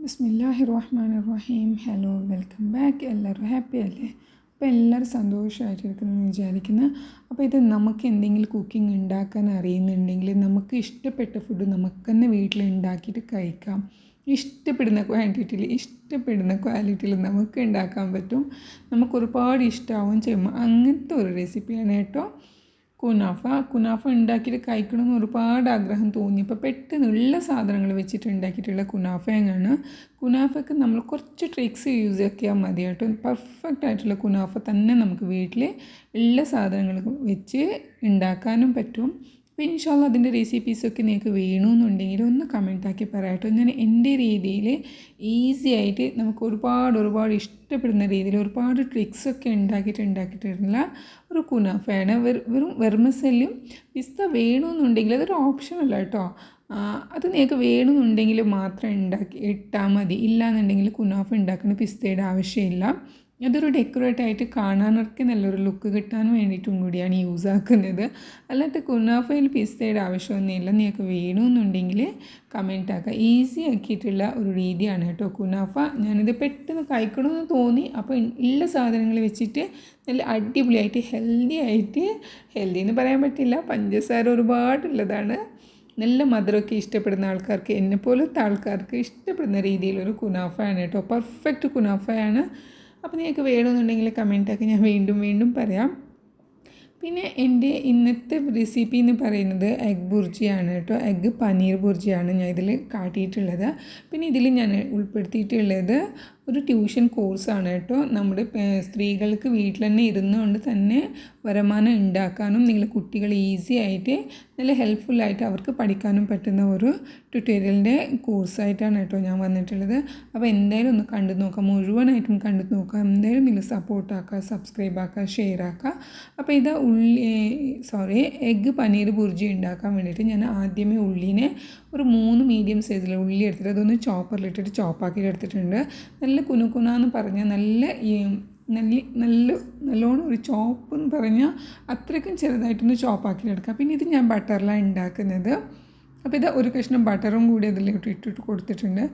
ബിസ്മില്ലാഹി റഹ്മാനി റഹീം. Hello, welcome back. എല്ലാവരും ഹാപ്പി അല്ലേ? അപ്പോൾ എല്ലാവരും സന്തോഷമായിട്ടിരിക്കുന്നു വിചാരിക്കുന്നു. അപ്പോൾ ഇത് നമുക്ക് എന്തെങ്കിലും കുക്കിംഗ് ഉണ്ടാക്കാൻ അറിയുന്നുണ്ടെങ്കിൽ നമുക്ക് ഇഷ്ടപ്പെട്ട ഫുഡ് നമുക്ക് തന്നെ വീട്ടിൽ ഉണ്ടാക്കിയിട്ട് കഴിക്കാം. ഇഷ്ടപ്പെടുന്ന ക്വാണ്ടിറ്റിയിൽ ഇഷ്ടപ്പെടുന്ന ക്വാളിറ്റിയിൽ നമുക്ക് ഉണ്ടാക്കാൻ പറ്റും. നമുക്ക് ഒരുപാട് ഇഷ്ടമാവും ചെയ്യും. അങ്ങനത്തെ ഒരു റെസിപ്പിയാണ് കേട്ടോ കുനാഫ ഉണ്ടാക്കിയിട്ട് കഴിക്കണമെന്ന് ഒരുപാട് ആഗ്രഹം തോന്നിയപ്പോൾ പെട്ടെന്നുള്ള സാധനങ്ങൾ വെച്ചിട്ട് ഉണ്ടാക്കിയിട്ടുള്ള കുനാഫയാണ്. കുനാഫയ്ക്ക് നമ്മൾ കുറച്ച് ട്രിക്സ് യൂസ് ആക്കിയാൽ മതി കേട്ടോ. പെർഫെക്റ്റ് ആയിട്ടുള്ള കുനാഫ തന്നെ നമുക്ക് വീട്ടിൽ ഉള്ള സാധനങ്ങൾ വെച്ച് ഉണ്ടാക്കാനും പറ്റും. അപ്പോൾ ഇൻഷാല്ലാ അതിൻ്റെ റെസിപ്പീസൊക്കെ നിങ്ങൾക്ക് വേണമെന്നുണ്ടെങ്കിൽ ഒന്ന് കമൻറ്റാക്കി പറയാട്ടോ. ഞാൻ എൻ്റെ രീതിയിൽ ഈസി ആയിട്ട് നമുക്ക് ഒരുപാട് ഇഷ്ടപ്പെടുന്ന രീതിയിൽ ഒരുപാട് ട്രിക്സൊക്കെ ഉണ്ടാക്കിയിട്ടുള്ള ഒരു കുനാഫയാണ്. വെറും വെർമസെല്ലും പിസ്ത വേണമെന്നുണ്ടെങ്കിൽ അതൊരു ഓപ്ഷനല്ല കേട്ടോ. അത് നിങ്ങൾക്ക് വേണമെന്നുണ്ടെങ്കിൽ മാത്രം ഇട്ടാൽ മതി. ഇല്ലയെന്നുണ്ടെങ്കിൽ കുനാഫ ഉണ്ടാക്കുന്ന പിസ്തയുടെ ആവശ്യമില്ല. അതൊരു ഡെക്കറേറ്റായിട്ട് കാണാനൊക്കെ നല്ലൊരു ലുക്ക് കിട്ടാൻ വേണ്ടിയിട്ടും കൂടിയാണ് യൂസ് ആക്കുന്നത്. അല്ലാത്ത കുനാഫയിൽ പിസ്തയുടെ ആവശ്യമൊന്നുമില്ല. നിങ്ങൾക്ക് വേണമെന്നുണ്ടെങ്കിൽ കമൻറ്റ് ആക്കുക. ഈസി ആക്കിയിട്ടുള്ള ഒരു രീതിയാണ് കേട്ടോ കുനാഫ. ഞാനിത് പെട്ടെന്ന് കഴിക്കണമെന്ന് തോന്നി. അപ്പോൾ ഉള്ള സാധനങ്ങൾ വെച്ചിട്ട് നല്ല അടിപൊളിയായിട്ട് ഹെൽത്തി എന്ന് പറയാൻ പറ്റില്ല, പഞ്ചസാര ഒരുപാടുള്ളതാണ്. നല്ല മധുരമൊക്കെ ഇഷ്ടപ്പെടുന്ന ആൾക്കാർക്ക്, എന്നെപ്പോലത്തെ ആൾക്കാർക്ക് ഇഷ്ടപ്പെടുന്ന രീതിയിലൊരു കുനാഫയാണ് കേട്ടോ. പെർഫെക്റ്റ് കുനാഫയാണ്. അപ്പോൾ നിങ്ങൾക്ക് വേണമെന്നുണ്ടെങ്കിൽ കമൻറ്റാക്കി ഞാൻ വീണ്ടും പറയാം. പിന്നെ എൻ്റെ ഇന്നത്തെ റെസിപ്പി എന്ന് പറയുന്നത് എഗ് ബുർജിയാണ് കേട്ടോ. എഗ് പനീർ ബുർജിയാണ് ഞാൻ ഇതിൽ കാട്ടിയിട്ടുള്ളത്. പിന്നെ ഇതിൽ ഞാൻ ഉൾപ്പെടുത്തിയിട്ടുള്ളത് ഒരു ട്യൂഷൻ കോഴ്സാണ് കേട്ടോ. നമ്മുടെ സ്ത്രീകൾക്ക് വീട്ടിൽ തന്നെ ഇരുന്നുകൊണ്ട് തന്നെ വരുമാനം ഉണ്ടാക്കാനും നിങ്ങളുടെ കുട്ടികൾ ഈസി ആയിട്ട് നല്ല ഹെൽപ്ഫുള്ളായിട്ട് അവർക്ക് പഠിക്കാനും പറ്റുന്ന ഒരു ട്യൂട്ടോറിയലിൻ്റെ കോഴ്സായിട്ടാണ് കേട്ടോ ഞാൻ വന്നിട്ടുള്ളത്. അപ്പോൾ എന്തായാലും ഒന്ന് കണ്ടു നോക്കാം, മുഴുവനായിട്ടും കണ്ടു നോക്കാം. എന്തായാലും നിങ്ങൾ സപ്പോർട്ടാക്കുക, സബ്സ്ക്രൈബ് ആക്കുക, ഷെയർ ആക്കുക. അപ്പോൾ ഇത് എഗ് പനീർ ബുർജി ഉണ്ടാക്കാൻ വേണ്ടിയിട്ട് ഞാൻ ആദ്യമേ ഉള്ളിനെ ഒരു 3 മീഡിയം സൈസിലെ ഉള്ളി എടുത്തിട്ട് അതൊന്ന് ചോപ്പറിലിട്ടിട്ട് ചോപ്പാക്കിയിട്ട് എടുത്തിട്ടുണ്ട്. നല്ല കുനുകുനാന്ന് പറഞ്ഞാൽ നല്ലോണം ഒരു ചോപ്പ് എന്ന് പറഞ്ഞാൽ അത്രയ്ക്കും ചെറുതായിട്ടൊന്ന് ചോപ്പാക്കിയിട്ടെടുക്കുക. പിന്നെ ഇത് ഞാൻ ബട്ടറിലാണ് ഉണ്ടാക്കുന്നത്. അപ്പോൾ ഇത് ഒരു കഷ്ണം ബട്ടറും കൂടി അതിലോട്ട് ഇട്ടിട്ട് കൊടുത്തിട്ടുണ്ട്.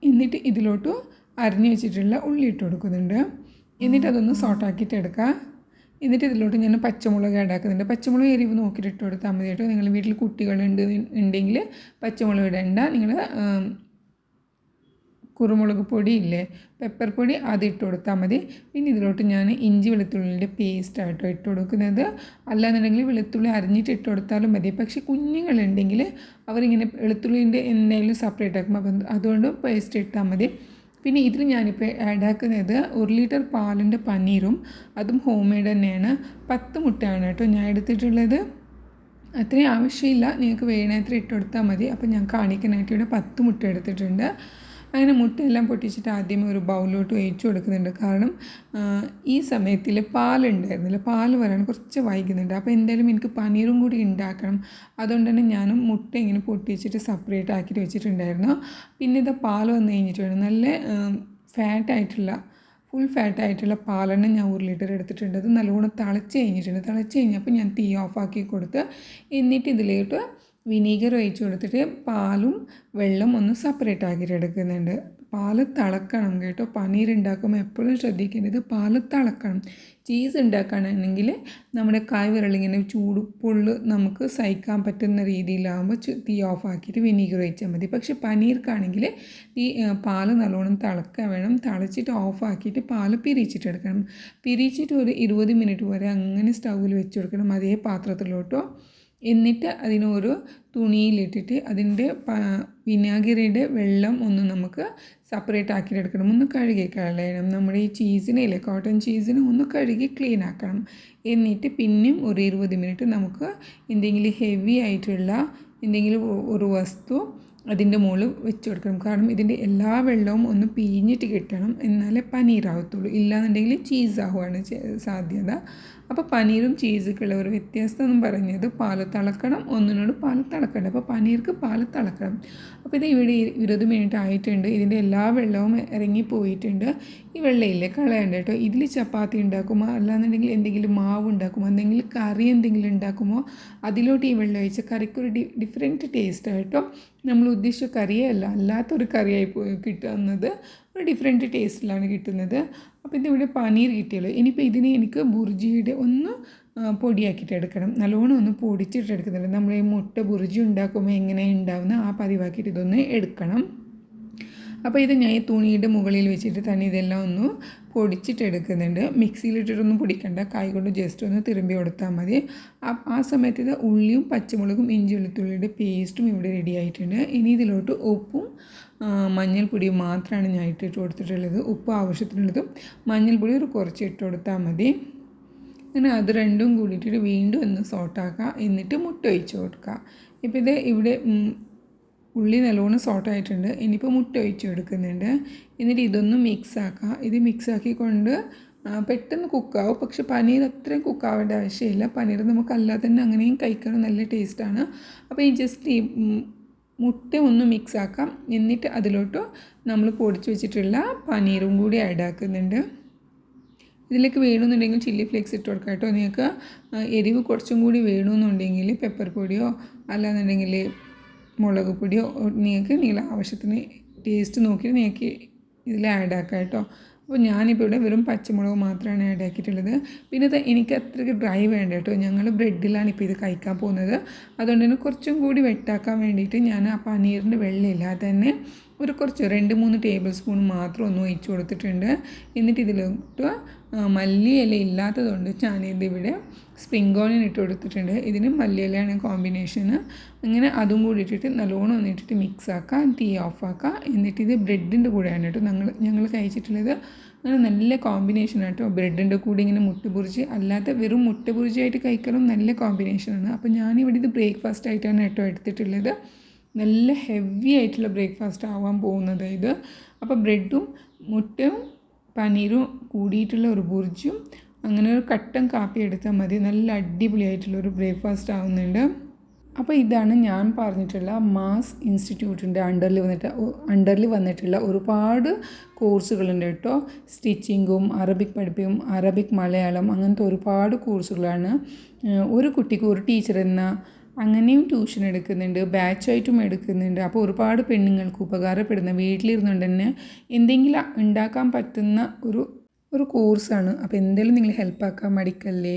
എന്നിട്ട് ഇതിലോട്ട് അരിഞ്ഞു വെച്ചിട്ടുള്ള ഉള്ളി ഇട്ട് കൊടുക്കുന്നുണ്ട്. എന്നിട്ട് അതൊന്ന് സോട്ടാക്കിയിട്ട് എടുക്കുക. എന്നിട്ട് ഇതിലോട്ട് ഞാൻ പച്ചമുളക് ഉണ്ടാക്കുന്നുണ്ട്. പച്ചമുളക് എരിവ് നോക്കിയിട്ട് ഇട്ട് കൊടുത്താൽ മതി കേട്ടോ. നിങ്ങൾ വീട്ടിൽ കുട്ടികളുണ്ടെങ്കിൽ പച്ചമുളക് ഇടേണ്ട. നിങ്ങൾ കുരുമുളക് പൊടി ഇല്ലേ, പെപ്പർ പൊടി അത് ഇട്ട് കൊടുത്താൽ മതി. പിന്നെ ഇതിലോട്ട് ഞാൻ ഇഞ്ചി വെളുത്തുള്ളിൻ്റെ പേസ്റ്റായിട്ടോ ഇട്ട് കൊടുക്കുന്നത്. അല്ലാന്നുണ്ടെങ്കിൽ വെളുത്തുള്ളി അരിഞ്ഞിട്ട് ഇട്ട് കൊടുത്താലും മതി. പക്ഷേ കുഞ്ഞുങ്ങളുണ്ടെങ്കിൽ അവരിങ്ങനെ വെളുത്തുള്ളിൻ്റെ എന്തെങ്കിലും സെപ്പറേറ്റ് ആക്കുമ്പോൾ അതുകൊണ്ട് പേസ്റ്റ് ഇട്ടാൽ മതി. പിന്നെ ഇതിൽ ഞാനിപ്പോൾ ആഡാക്കുന്നത് 1 ലിറ്റർ പാലിൻ്റെ പനീറും, അതും ഹോം മെയ്ഡ് തന്നെയാണ്. 10 മുട്ടയാണ് കേട്ടോ ഞാൻ എടുത്തിട്ടുള്ളത്. അത്രയും ആവശ്യമില്ല, നിങ്ങൾക്ക് വേണത്ര ഇട്ട് കൊടുത്താൽ മതി. അപ്പോൾ ഞാൻ കാണിക്കാനായിട്ട് ഇവിടെ 10 മുട്ട എടുത്തിട്ടുണ്ട്. അങ്ങനെ മുട്ടയെല്ലാം പൊട്ടിച്ചിട്ട് ആദ്യമേ ഒരു ബൗളിലോട്ട് ഒഴിച്ചു കൊടുക്കുന്നുണ്ട്. കാരണം ഈ സമയത്തിൽ പാലുണ്ടായിരുന്നില്ല, പാൽ വരാൻ കുറച്ച് വൈകുന്നുണ്ട്. അപ്പോൾ എന്തായാലും എനിക്ക് പനീറും കൂടി ഉണ്ടാക്കണം. അതുകൊണ്ട് തന്നെ ഞാനും മുട്ട ഇങ്ങനെ പൊട്ടിച്ചിട്ട് സെപ്പറേറ്റ് ആക്കിയിട്ട് വെച്ചിട്ടുണ്ടായിരുന്നു. പിന്നെ ഇത് പാൽ വന്നു കഴിഞ്ഞിട്ട് വേണം നല്ല ഫുൾ ഫാറ്റായിട്ടുള്ള പാലെണ്ണ ഞാൻ 1 ലിറ്റർ എടുത്തിട്ടുണ്ട്. അത് നല്ലോണം തിളച്ച് കഴിഞ്ഞപ്പോൾ ഞാൻ തീ ഓഫാക്കി കൊടുത്ത് എന്നിട്ട് ഇതിലോട്ട് വിനീഗർ ഒഴിച്ച് കൊടുത്തിട്ട് പാലും വെള്ളം ഒന്ന് സെപ്പറേറ്റ് ആക്കിയിട്ട് എടുക്കുന്നുണ്ട്. പാല് തിളക്കണം കേട്ടോ. പനീർ ഉണ്ടാക്കുമ്പോൾ എപ്പോഴും ശ്രദ്ധിക്കേണ്ടത് പാല് തിളക്കണം. ചീസ് ഉണ്ടാക്കുകയാണെങ്കിൽ നമ്മുടെ കായ് വിരലിങ്ങനെ ചൂടുപൊള്ള് നമുക്ക് സഹിക്കാൻ പറ്റുന്ന രീതിയിലാകുമ്പോൾ തീ ഓഫാക്കിയിട്ട് വിനീഗർ ഒഴിച്ചാൽ മതി. പക്ഷേ പനീർക്കാണെങ്കിൽ പാല് നല്ലോണം തിളക്കാൻ വേണം. തിളച്ചിട്ട് ഓഫാക്കിയിട്ട് പാല് പിരിച്ചിട്ടെടുക്കണം. പിരിച്ചിട്ട് ഒരു 20 മിനിറ്റ് വരെ അങ്ങനെ സ്റ്റൗവിൽ വെച്ച് കൊടുക്കണം, അതേ പാത്രത്തിലോട്ടോ. എന്നിട്ട് അതിനൊരു തുണിയിലിട്ടിട്ട് അതിൻ്റെ വിനാഗിരിയുടെ വെള്ളം ഒന്ന് നമുക്ക് സെപ്പറേറ്റ് ആക്കിയിട്ടെടുക്കണം. ഒന്ന് കഴുകി കളയണം. നമ്മുടെ ഈ ചീസിനെ കോട്ടൺ ചീസിനെ ഒന്ന് കഴുകി ക്ലീൻ ആക്കണം. എന്നിട്ട് പിന്നെയും ഒരു 20 മിനിറ്റ് നമുക്ക് എന്തെങ്കിലും ഹെവി ആയിട്ടുള്ള എന്തെങ്കിലും ഒരു വസ്തു അതിൻ്റെ മുകളിൽ വെച്ച് കൊടുക്കണം. കാരണം ഇതിൻ്റെ എല്ലാ വെള്ളവും ഒന്ന് പിഴിഞ്ഞിട്ട് കിട്ടണം, എന്നാലേ പനീറാവത്തുള്ളൂ. ഇല്ലാന്നുണ്ടെങ്കിൽ ചീസാവുകയാണ് സാധ്യത. അപ്പോൾ പനീറും ചീസൊക്കെയുള്ള ഒരു വ്യത്യാസം എന്ന് പറഞ്ഞത് പാൽ തിളക്കണം, ഒന്നിനോട് പാൽ തിളക്കണം. അപ്പോൾ പനീർക്ക് പാൽ തിളക്കണം. അപ്പോൾ ഇത് ഇവിടെ 20 മിനിറ്റ് ആയിട്ടുണ്ട്. ഇതിൻ്റെ എല്ലാ വെള്ളവും ഇറങ്ങിപ്പോയിട്ടുണ്ട്. ഈ വെള്ളയില്ലേ കളയണ്ട കേട്ടോ. ഇതിൽ ചപ്പാത്തി ഉണ്ടാക്കുമോ അല്ലാന്നുണ്ടെങ്കിൽ എന്തെങ്കിലും മാവ് ഉണ്ടാക്കുമോ എന്തെങ്കിലും കറി എന്തെങ്കിലും ഉണ്ടാക്കുമോ അതിലോട്ട് ഈ വെള്ളം ഒഴിച്ച് കറിക്കൊരു ഡിഫറെൻറ്റ് ടേസ്റ്റ് ആയിട്ടോ. നമ്മൾ ഉദ്ദേശിച്ച കറിയേ അല്ലാത്തൊരു കറിയായി കിട്ടുന്നത്, ഒരു ഡിഫറെൻറ്റ് ടേസ്റ്റിലാണ് കിട്ടുന്നത്. അപ്പോൾ ഇതിവിടെ പനീർ കിട്ടിയല്ലോ. ഇനിയിപ്പോൾ ഇതിനെ എനിക്ക് ബുർജിയുടെ ഒന്ന് പൊടിയാക്കിയിട്ട് എടുക്കണം. നല്ലോണം ഒന്ന് പൊടിച്ചിട്ട് എടുക്കുന്നുണ്ട്. നമ്മൾ ഈ മുട്ട ബുർജി ഉണ്ടാക്കുമ്പോൾ എങ്ങനെ ഉണ്ടാവുന്ന ആ പതിവാക്കിയിട്ട് ഇതൊന്ന് എടുക്കണം. അപ്പോൾ ഇത് ഞാൻ ഈ തുണിയുടെ മുകളിൽ വെച്ചിട്ട് തന്നെ ഇതെല്ലാം ഒന്ന് പൊടിച്ചിട്ട് എടുക്കുന്നുണ്ട്. മിക്സിയിലിട്ടിട്ടൊന്നും പൊടിക്കണ്ട, കൈ കൊണ്ട് ജസ്റ്റ് ഒന്ന് തിരുമ്പി കൊടുത്താൽ മതി. ആ സമയത്ത് ഇത് ഉള്ളിയും പച്ചമുളകും ഇഞ്ചി വെളുത്തുള്ളിയുടെ പേസ്റ്റും ഇവിടെ റെഡി ആയിട്ടുണ്ട്. ഇനി ഇതിലോട്ട് ഉപ്പും മഞ്ഞൾപ്പൊടിയും മാത്രമാണ് ഞാൻ ഇട്ടിട്ട് കൊടുത്തിട്ടുള്ളത്. ഉപ്പ് ആവശ്യത്തിനുള്ളതും മഞ്ഞൾപ്പൊടി ഒരു കുറച്ച് ഇട്ട് കൊടുത്താൽ മതി. അങ്ങനെ അത് രണ്ടും കൂടിയിട്ടിട്ട് വീണ്ടും ഒന്ന് സോട്ടാക്കുക. എന്നിട്ട് മുട്ട ഒഴിച്ച് കൊടുക്കുക. ഇപ്പോൾ ഇത് ഇവിടെ ഉള്ളി നല്ലോണം സോട്ടായിട്ടുണ്ട്. ഇനിയിപ്പോൾ മുട്ട ഒഴിച്ച് കൊടുക്കുന്നുണ്ട്. എന്നിട്ട് ഇതൊന്ന് മിക്സാക്കുക. ഇത് മിക്സാക്കിക്കൊണ്ട് പെട്ടെന്ന് കുക്കാവും. പക്ഷെ പനീർ അത്രയും കുക്കാവേണ്ട ആവശ്യമില്ല. പനീർ നമുക്ക് അല്ലാതെ തന്നെ അങ്ങനെയും കഴിക്കാൻ നല്ല ടേസ്റ്റാണ്. അപ്പോൾ ഈ ജസ്റ്റ് ഈ മുട്ട ഒന്ന് മിക്സാക്കാം. എന്നിട്ട് അതിലോട്ട് നമ്മൾ പൊടിച്ച് വെച്ചിട്ടുള്ള പനീറും കൂടി ആഡ് ആക്കുന്നുണ്ട്. ഇതിലേക്ക് വേണമെന്നുണ്ടെങ്കിൽ ചില്ലി ഫ്ലേക്സ് ഇട്ട് കൊടുക്കാം കേട്ടോ. നിങ്ങൾക്ക് എരിവ് കുറച്ചും കൂടി വേണമെന്നുണ്ടെങ്കിൽ പെപ്പർ പൊടിയോ അല്ലാന്നുണ്ടെങ്കിൽ മുളക് പൊടിയോ നിങ്ങൾക്ക് ആവശ്യത്തിന് ടേസ്റ്റ് നോക്കി നിങ്ങൾക്ക് ഇതിൽ ആഡ് ആക്കാം കേട്ടോ. അപ്പോൾ ഞാനിപ്പോൾ ഇവിടെ വെറും പച്ചമുളക് മാത്രമാണ് ആഡ് ആക്കിയിട്ടുള്ളത്. പിന്നെ എനിക്ക് അത്രയ്ക്ക് ഡ്രൈ വേണ്ട കേട്ടോ. ഞങ്ങൾ ബ്രെഡിലാണ് ഇപ്പോൾ ഇത് കഴിക്കാൻ പോകുന്നത്. അതുകൊണ്ട് തന്നെ കുറച്ചും കൂടി വെട്ടാക്കാൻ വേണ്ടിയിട്ട് ഞാൻ ആ പനീറിൻ്റെ വെള്ളമില്ലാതെ തന്നെ ഒരു കുറച്ച് 2-3 ടേബിൾ സ്പൂൺ മാത്രം ഒന്ന് ഒഴിച്ച് കൊടുത്തിട്ടുണ്ട്. എന്നിട്ട് ഇതിലോട്ട് മല്ലിയില ഇല്ലാത്തതുകൊണ്ട് ഞാനിതിവിടെ സ്പ്രിംഗ് ഓണിയൻ ഇട്ട് കൊടുത്തിട്ടുണ്ട്. ഇതിന് മല്ലിയിലയാണ് കോമ്പിനേഷന്. അങ്ങനെ അതും കൂടി ഇട്ടിട്ട് നല്ലോണം ഒന്നിട്ടിട്ട് മിക്സ് ആക്കുക, തീ ഓഫ് ആക്കുക. എന്നിട്ട് ഇത് ബ്രെഡിൻ്റെ കൂടെയാണ് കേട്ടോ ഞങ്ങൾ കഴിച്ചിട്ടുള്ളത്. അങ്ങനെ നല്ല കോമ്പിനേഷൻ ആട്ടോ. ബ്രെഡിൻ്റെ കൂടെ ഇങ്ങനെ മുട്ട ബുർജി അല്ലാത്ത വെറും മുട്ട ബുർജിയായിട്ട് കഴിക്കണം നല്ല കോമ്പിനേഷനാണ്. അപ്പോൾ ഞാനിവിടെ ഇത് ബ്രേക്ക്ഫാസ്റ്റ് ആയിട്ടാണ് കേട്ടോ എടുത്തിട്ടുള്ളത്. നല്ല ഹെവി ആയിട്ടുള്ള ബ്രേക്ക്ഫാസ്റ്റ് ആവാൻ പോകുന്നത് ഇത്. അപ്പോൾ ബ്രെഡും മുട്ടയും പനീറും കൂടിയിട്ടുള്ള ഒരു ബുർജിയും അങ്ങനെ ഒരു കട്ടൻ കാപ്പി എടുത്താൽ മതി. നല്ല അടിപൊളിയായിട്ടുള്ളൊരു ബ്രേക്ക്ഫാസ്റ്റ് ആവുന്നുണ്ട്. അപ്പോൾ ഇതാണ് ഞാൻ പറഞ്ഞിട്ടുള്ള മാസ് ഇൻസ്റ്റിറ്റ്യൂട്ടിൻ്റെ അണ്ടറിൽ വന്നിട്ടുള്ള ഒരുപാട് കോഴ്സുകളുണ്ട് കേട്ടോ. സ്റ്റിച്ചിങ്ങും അറബിക് പഠിപ്പും അറബിക് മലയാളം അങ്ങനത്തെ ഒരുപാട് കോഴ്സുകളാണ്. ഒരു കുട്ടിക്ക് ഒരു ടീച്ചർ എന്ന അങ്ങനെയും ട്യൂഷൻ എടുക്കുന്നുണ്ട്, ബാച്ചായിട്ടും എടുക്കുന്നുണ്ട്. അപ്പോൾ ഒരുപാട് പെണ്ണുങ്ങൾക്ക് ഉപകാരപ്പെടുന്ന വീട്ടിലിരുന്നുകൊണ്ട് തന്നെ എന്തെങ്കിലും ഉണ്ടാക്കാൻ പറ്റുന്ന ഒരു കോഴ്സാണ്. അപ്പോൾ എന്തെങ്കിലും നിങ്ങൾ ഹെൽപ്പാക്കാൻ മടിക്കല്ലേ.